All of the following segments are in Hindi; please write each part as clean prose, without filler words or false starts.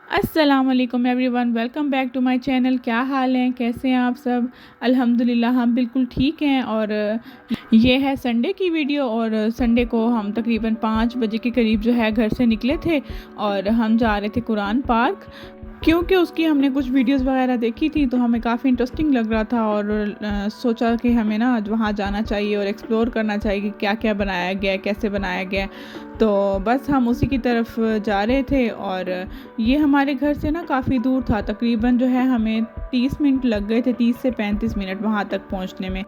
अस्सलामुअलैकुम everyone, welcome back to my channel. क्या हाल हैं, कैसे हैं आप सब? अल्हम्दुलिल्लाह हम बिल्कुल ठीक हैं। और ये है संडे की वीडियो। और संडे को हम तकरीबन 5 बजे के करीब जो है घर से निकले थे और हम जा रहे थे कुरान पार्क, क्योंकि उसकी हमने कुछ वीडियोस वगैरह देखी थी तो हमें काफ़ी इंटरेस्टिंग लग रहा था। और सोचा कि हमें ना आज वहाँ जाना चाहिए और एक्सप्लोर करना चाहिए कि क्या क्या बनाया गया है, कैसे बनाया गया है। तो बस हम उसी की तरफ जा रहे थे। और ये हमारे घर से ना काफ़ी दूर था, तकरीबन जो है हमें 30 मिनट लग गए थे, 30 से 35 मिनट वहाँ तक पहुँचने में।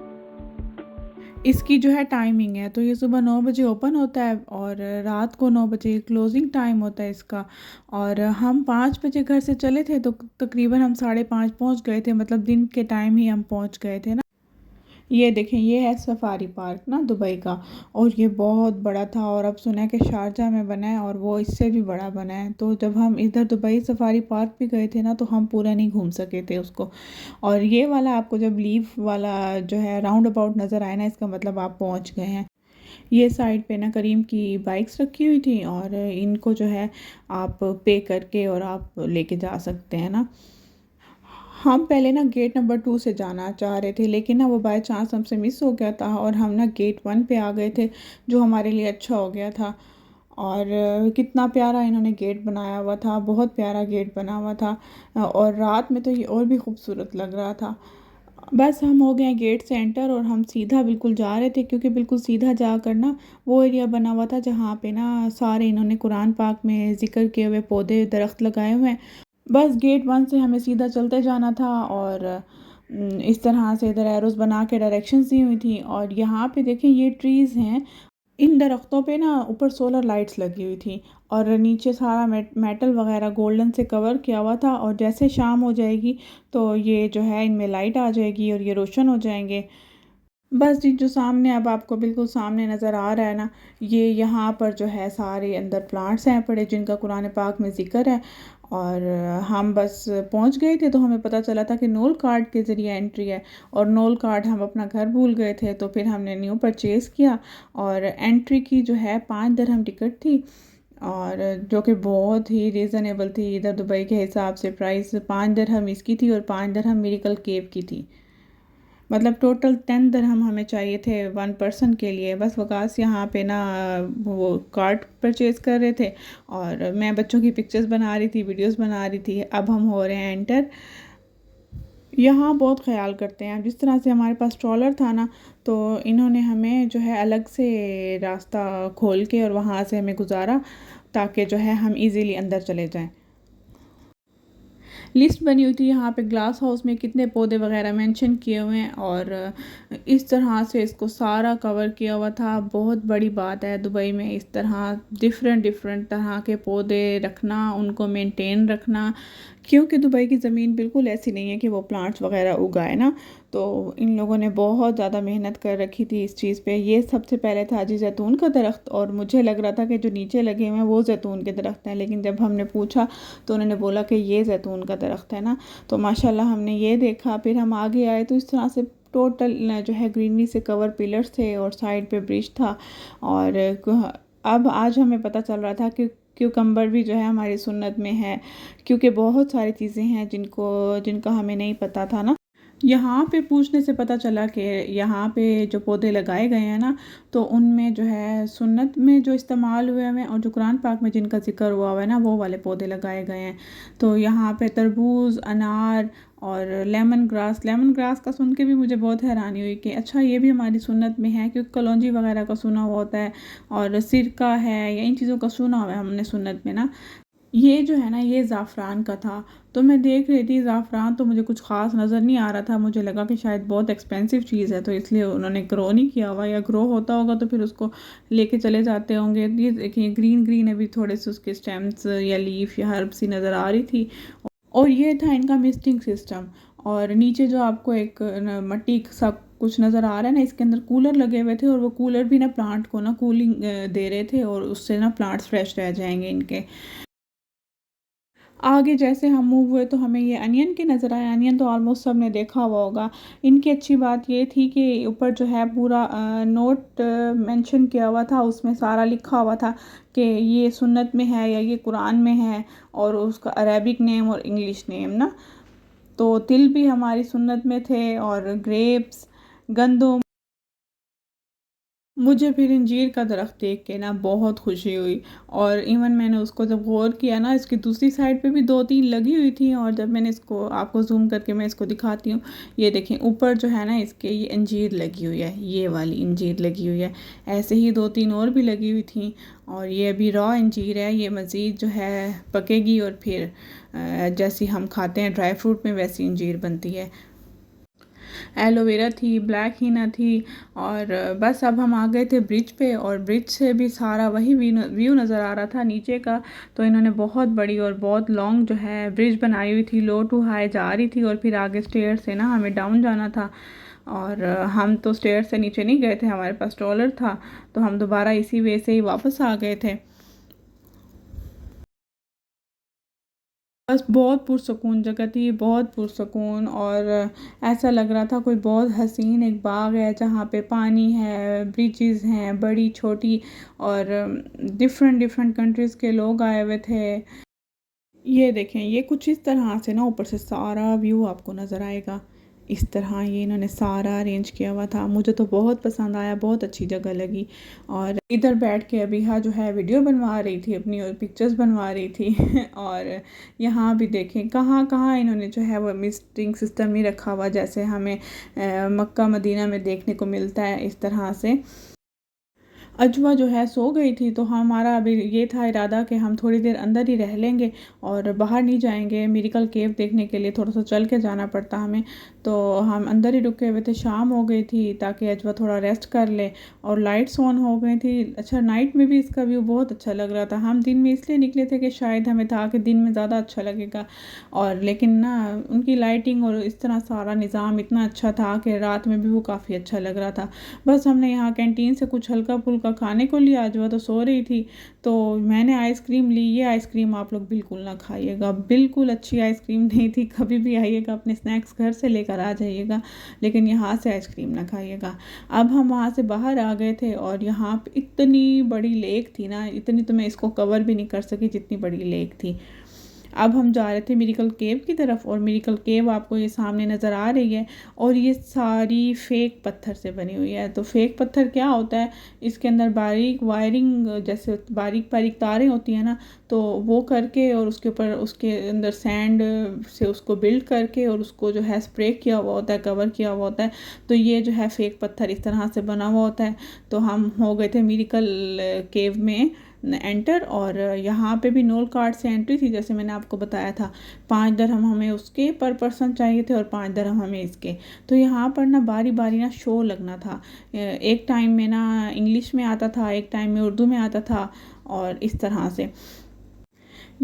इसकी जो है टाइमिंग है, तो ये सुबह 9 बजे ओपन होता है और रात को 9 बजे क्लोजिंग टाइम होता है इसका। और हम 5 बजे घर से चले थे तो तकरीबन हम 5:30 पहुंच गए थे, मतलब दिन के टाइम ही हम पहुंच गए थे ना। ये देखें, ये है सफारी पार्क ना दुबई का। और ये बहुत बड़ा था और अब सुना है कि शारजाह में बना है और वो इससे भी बड़ा बना है। तो जब हम इधर दुबई सफारी पार्क भी गए थे ना तो हम पूरा नहीं घूम सके थे उसको। और ये वाला आपको जब लीव वाला जो है राउंड अबाउट नज़र आए ना, इसका मतलब आप पहुंच गए हैं। ये साइड पे ना करीम की बाइक्स रखी हुई थी और इनको जो है आप पे करके और आप लेके जा सकते हैं ना। हम पहले ना गेट नंबर 2 से जाना चाह रहे थे, लेकिन ना वो बाय चांस हमसे मिस हो गया था और हम ना गेट 1 पे आ गए थे, जो हमारे लिए अच्छा हो गया था। और कितना प्यारा इन्होंने गेट बनाया हुआ था, बहुत प्यारा गेट बना हुआ था। और रात में तो ये और भी खूबसूरत लग रहा था। बस हम हो गए गेट से एंटर और हम सीधा बिल्कुल जा रहे थे, क्योंकि बिल्कुल सीधा जाकर ना वो एरिया बना हुआ था जहाँ पे ना सारे इन्होंने कुरान पाक में ज़िक्र किए हुए पौधे दरख्त लगाए हुए हैं। बस गेट 1 से हमें सीधा चलते जाना था। और इस तरह से इधर एरोस बना के डायरेक्शंस दी हुई थी। और यहाँ पे देखें, ये ट्रीज़ हैं, इन दरख्तों पे ना ऊपर सोलर लाइट्स लगी हुई थी और नीचे सारा मेटल वगैरह गोल्डन से कवर किया हुआ था। और जैसे शाम हो जाएगी तो ये जो है इनमें लाइट आ जाएगी और ये रोशन हो जाएंगे। बस जी, जो सामने अब आपको बिल्कुल सामने नज़र आ रहा है ना, ये यहाँ पर जो है सारे अंदर प्लांट्स हैं पड़े जिनका कुरान पाक में ज़िक्र है। और हम बस पहुँच गए थे तो हमें पता चला था कि नोल कार्ड के ज़रिए एंट्री है। और नोल कार्ड हम अपना घर भूल गए थे, तो फिर हमने न्यू परचेज़ किया। और एंट्री की जो है 5 दिरहम टिकट थी, और जो कि बहुत ही रीज़नेबल थी इधर दुबई के हिसाब से। प्राइस 5 दिरहम इसकी थी और 5 दिरहम मिरेकल केव की थी। मतलब टोटल 10 दिरहम हमें चाहिए थे 1 पर्सन के लिए। बस वकास यहाँ पे ना वो कार्ड परचेज़ कर रहे थे और मैं बच्चों की पिक्चर्स बना रही थी, वीडियोस बना रही थी। अब हम हो रहे हैं एंटर। यहाँ बहुत ख्याल करते हैं, जिस तरह से हमारे पास ट्रॉलर था ना, तो इन्होंने हमें जो है अलग से रास्ता खोल के और वहाँ से हमें गुजारा, ताकि जो है हम इजीली अंदर चले जाएं। लिस्ट बनी हुई थी यहाँ पे ग्लास हाउस में कितने पौधे वगैरह मेंशन किए हुए हैं। और इस तरह से इसको सारा कवर किया हुआ था। बहुत बड़ी बात है दुबई में इस तरह डिफरेंट डिफरेंट तरह के पौधे रखना, उनको मेंटेन रखना, क्योंकि दुबई की ज़मीन बिल्कुल ऐसी नहीं है कि वो प्लांट्स वगैरह उगाए ना। तो इन लोगों ने बहुत ज़्यादा मेहनत कर रखी थी इस चीज़ पे। ये सबसे पहले था जी जैतून का दरख्त, और मुझे लग रहा था कि जो नीचे लगे हुए हैं वो जैतून के दरख्त हैं, लेकिन जब हमने पूछा तो उन्होंने बोला कि ये जैतून का दरख्त है ना। तो माशाल्लाह हमने ये देखा। फिर हम आगे आए तो इस तरह से टोटल जो है ग्रीनरी से कवर पिलर्स थे और साइड पे ब्रिज था। और अब आज हमें पता चल रहा था कि क्यूकम्बर भी जो है हमारी सुन्नत में है, क्योंकि बहुत सारी चीज़ें हैं जिनका हमें नहीं पता था ना। यहाँ पे पूछने से पता चला कि यहाँ पे जो पौधे लगाए गए हैं ना, तो उनमें जो है सुन्नत में जो इस्तेमाल हुए हैं और जो कुरान पाक में जिनका ज़िक्र हुआ है ना, वो वाले पौधे लगाए गए हैं। तो यहाँ पे तरबूज, अनार और लेमन ग्रास का सुन के भी मुझे बहुत हैरानी हुई कि अच्छा ये भी हमारी सुन्नत में है, क्योंकि कलौंजी वगैरह का सुना हुआ होता है और सिरका है, या इन चीज़ों का सुना हुआ है हमने सुन्नत में ना। ये जो है ना, ये ज़ाफ़रान का था। तो मैं देख रही थी ज़ाफ़रान, तो मुझे कुछ ख़ास नज़र नहीं आ रहा था। मुझे लगा कि शायद बहुत एक्सपेंसिव चीज़ है, तो इसलिए उन्होंने ग्रो नहीं किया हुआ, या ग्रो होता होगा तो फिर उसको लेके चले जाते होंगे। ये देखिए ग्रीन ग्रीन अभी थोड़े से उसके स्टेम्स या लीफ या हर्ब सी नज़र आ रही थी। और ये था इनका मिस्टिंग सिस्टम। और नीचे जो आपको एक मट्टी सा कुछ नज़र आ रहा है ना, इसके अंदर कूलर लगे हुए थे, और वो कूलर भी ना प्लांट को ना कूलिंग दे रहे थे, और उससे ना प्लांट्स फ्रेश रह जाएंगे इनके। आगे जैसे हम मूव हुए तो हमें ये अनियन के नज़र आए। अनियन तो ऑलमोस्ट सब ने देखा हुआ होगा। इनकी अच्छी बात ये थी कि ऊपर जो है पूरा नोट मेंशन किया हुआ था, उसमें सारा लिखा हुआ था कि ये सुन्नत में है या ये कुरान में है, और उसका अरेबिक नेम और इंग्लिश नेम ना। तो तिल भी हमारी सुन्नत में थे, और ग्रेप्स, गंदम। मुझे फिर अंजीर का दरख्त देख के ना बहुत खुशी हुई, और इवन मैंने उसको जब गौर किया ना, इसकी दूसरी साइड पे भी दो तीन लगी हुई थी, और जब मैंने इसको आपको जूम करके मैं इसको दिखाती हूँ, ये देखें ऊपर जो है ना इसके ये अंजीर लगी हुई है, ये वाली अंजीर लगी हुई है। ऐसे ही दो तीन और भी लगी हुई थी, और ये अभी रॉ अंजीर है, ये मज़ीद जो है पकेगी और फिर जैसी हम खाते हैं ड्राई फ्रूट में वैसी अंजीर बनती है। एलोवेरा थी, ब्लैक हीना थी, और बस अब हम आ गए थे ब्रिज पे, और ब्रिज से भी सारा वही व्यू नज़र आ रहा था नीचे का। तो इन्होंने बहुत बड़ी और बहुत लॉन्ग जो है ब्रिज बनाई हुई थी, लो टू हाई जा रही थी, और फिर आगे स्टेयर से ना हमें डाउन जाना था, और हम तो स्टेयर से नीचे नहीं गए थे, हमारे पास ट्रॉलर था, तो हम दोबारा इसी वे से ही वापस आ गए थे। बस बहुत पुरसकून जगह थी, बहुत पुरसकून, और ऐसा लग रहा था कोई बहुत हसीन एक बाग है जहाँ पे पानी है, ब्रिजेस हैं बड़ी छोटी, और डिफरेंट डिफरेंट कंट्रीज़ के लोग आए हुए थे। ये देखें, ये कुछ इस तरह से ना ऊपर से सारा व्यू आपको नज़र आएगा। इस तरह ये इन्होंने सारा अरेंज किया हुआ था, मुझे तो बहुत पसंद आया, बहुत अच्छी जगह लगी। और इधर बैठ के अबिहा जो है वीडियो बनवा रही थी अपनी, और पिक्चर्स बनवा रही थी और यहाँ भी देखें कहाँ कहाँ इन्होंने जो है वो मिस्टिंग सिस्टम ही रखा हुआ, जैसे हमें मक्का मदीना में देखने को मिलता है, इस तरह से। अजवा जो है सो गई थी, तो हमारा अभी ये था इरादा कि हम थोड़ी देर अंदर ही रह लेंगे और बाहर नहीं जाएंगे। मिरेकल केव देखने के लिए थोड़ा सा चल के जाना पड़ता हमें, तो हम अंदर ही रुके हुए थे। शाम हो गई थी ताकि अजवा थोड़ा रेस्ट कर ले, और लाइट्स ऑन हो गई थी। अच्छा, नाइट में भी इसका व्यू बहुत अच्छा लग रहा था। हम दिन में इसलिए निकले थे कि शायद हमें था कि दिन में ज़्यादा अच्छा लगेगा, और लेकिन ना उनकी लाइटिंग और इस तरह सारा निज़ाम इतना अच्छा था कि रात में भी वो काफ़ी अच्छा लग रहा था। बस हमने यहाँ कैंटीन से कुछ हल्का फुल्का खाने को लिया, जो तो सो रही थी, तो मैंने आइसक्रीम ली। ये आइसक्रीम आप लोग बिल्कुल ना खाइएगा, बिल्कुल अच्छी आइसक्रीम नहीं थी। कभी भी आइएगा अपने स्नैक्स घर से लेकर आ जाइएगा, लेकिन यहाँ से आइसक्रीम ना खाइएगा। अब हम वहाँ से बाहर आ गए थे, और यहाँ पे इतनी बड़ी लेक थी ना, इतनी तो मैं इसको कवर भी नहीं कर सकी जितनी बड़ी लेक थी। अब हम जा रहे थे मिरेकल केव की तरफ, और मिरेकल केव आपको ये सामने नज़र आ रही है, और ये सारी फेक पत्थर से बनी हुई है। तो फेक पत्थर क्या होता है, इसके अंदर बारीक वायरिंग, जैसे बारीक बारीक तारें होती हैं ना, तो वो करके, और उसके ऊपर उसके अंदर सैंड से उसको बिल्ड करके, और उसको जो है स्प्रे किया हुआ होता है, कवर किया हुआ होता है। तो ये जो है फेक पत्थर इस तरह से बना हुआ होता है। तो हम हो गए थे मिरेकल केव में एंटर, और यहाँ पे भी नोल कार्ड से एंट्री थी, जैसे मैंने आपको बताया था। 5 दिरहम हमें उसके पर पर्सन चाहिए थे, और 5 दिरहम हमें इसके। तो यहाँ पर ना बारी बारी ना शो लगना था। एक टाइम में ना इंग्लिश में आता था, एक टाइम में उर्दू में आता था, और इस तरह से।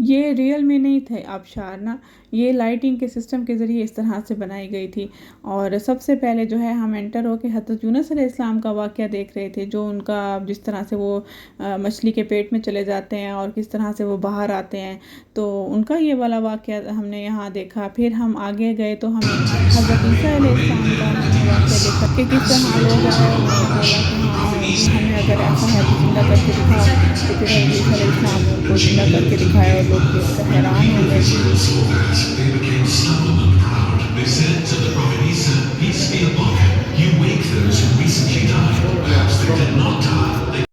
ये रियल में नहीं थे आबशार ना, ये लाइटिंग के सिस्टम के ज़रिए इस तरह से बनाई गई थी। और सबसे पहले जो है हम एंटर होकर हज़रत यूनुस अलैहिस्सलाम का वाक़या देख रहे थे, जो उनका जिस तरह से वो मछली के पेट में चले जाते हैं और किस तरह से वो बाहर आते हैं, तो उनका ये वाला वाक़या हमने यहाँ देखा। फिर हम आगे गए तो हमें हज़रत ईसा अलैहिस्सलाम का हमने वाक़या देखा कि किस तरह लोग आए और उन्होंने बोला कि हाँ हमें अगर ऐसा है तो ज़िंदा करके दिखाओ। तो फिर हज़रत ईसा अलैहिस्सलाम ने उनको ज़िंदा करके दिखाया, और लोग देखकर हैरान हो गए। They became stubborn and proud. They said to the Prophet Isa, peace be upon him, you wake those who recently died. Perhaps they did not die.